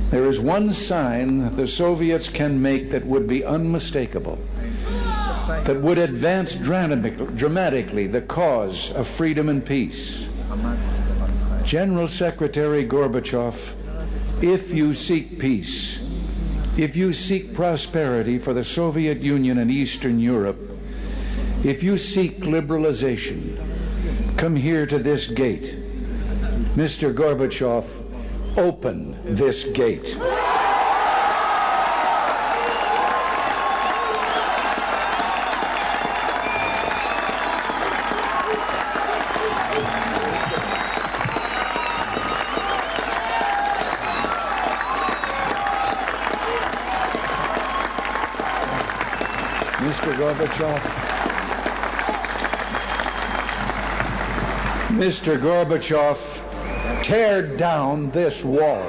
There is one sign the Soviets can make that would be unmistakable, that would advance dramatically the cause of freedom and peace. General Secretary Gorbachev, if you seek peace, if you seek prosperity for the Soviet Union and Eastern Europe, if you seek liberalization, come here to this gate. Mr. Gorbachev, open this gate. Mr. Gorbachev, tear down this wall.